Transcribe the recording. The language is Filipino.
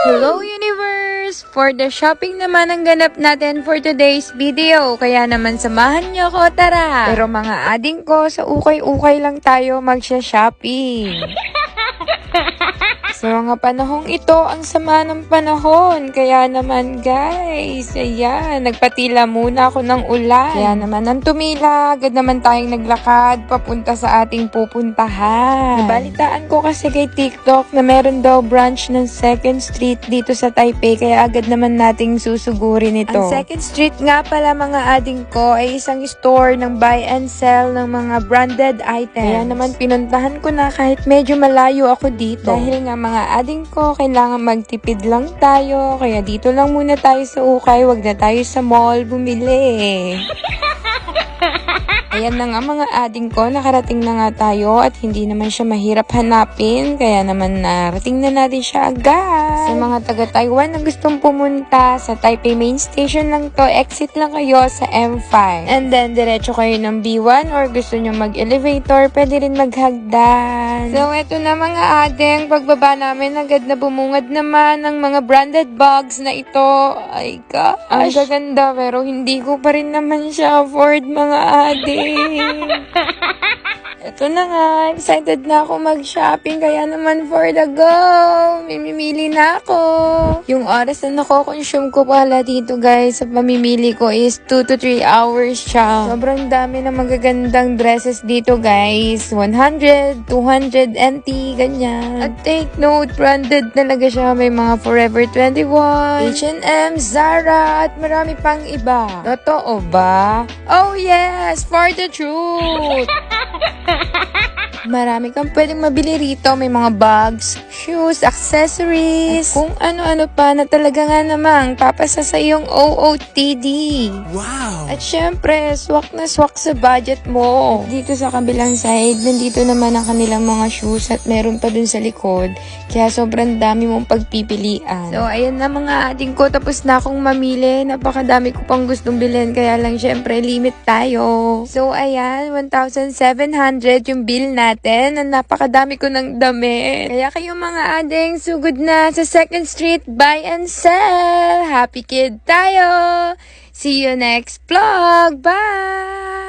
Hello Universe! For the shopping naman ang ganap natin for today's video. Kaya naman samahan niyo ko, tara! Pero mga ading ko, sa ukay-ukay lang tayo magsha-shopping. Sa mga panahong ito, ang sama ng panahon. Kaya naman guys, ayan, nagpatila muna ako ng ulan. Kaya naman nang tumila, agad naman tayong naglakad papunta sa ating pupuntahan. Nabalitaan ko kasi kay TikTok na meron daw branch ng 2nd Street dito sa Taipei. Kaya agad naman nating susugurin ito. Ang 2nd Street nga pala mga ading ko ay isang store ng buy and sell ng mga branded items. Kaya naman pinuntahan ko na kahit medyo malayo ako dito. Dahil nga mga ading ko, kailangan magtipid lang tayo. Kaya dito lang muna tayo sa ukay. Wag na tayo sa mall bumili. Ayan na nga mga ading ko, nakarating na nga tayo at hindi naman siya mahirap hanapin. Kaya naman narating na natin siya agad. Sa mga taga-Taiwan na gustong pumunta sa Taipei Main Station lang to, exit lang kayo sa M5. And then, diretso kayo ng B1 or gusto nyo mag-elevator, pwede rin maghagdan. So, eto na mga ading, pagbaba namin, agad na bumungad naman ng mga branded bags na ito. Ay gosh, ang gaganda pero hindi ko pa rin naman siya afford mga ading. Ito na nga, excited na ako mag-shopping, kaya naman for the go, mimimili na ako. Yung oras na nako-consume ko pala dito guys, sa pamimili ko is 2 to 3 hours siya. Sobrang dami na magagandang dresses dito guys, 100, 200 NT, ganyan. At take note, branded talaga siya, may mga Forever 21, H&M, Zara, at marami pang iba. Totoo ba? Oh yes, for the truth! Marami kang pwedeng mabili rito. May mga bags, shoes, accessories, at kung ano-ano pa na talaga nga namang papasa sa iyong OOTD. Wow! At syempre, swak na swak sa budget mo. At dito sa kabilang side, nandito naman ang kanilang mga shoes at meron pa dun sa likod. Kaya sobrang dami mong pagpipilian. So, ayan na mga ating ko. Tapos na akong mamili. Napakadami ko pang gustong bilhin. Kaya lang syempre, limit tayo. So, ayan, 1,700 yung bill natin. At napakadami ko ng damit. Kaya kayo mga ading, sugod na sa 2nd Street, buy and sell. Happy kid tayo! See you next vlog. Bye!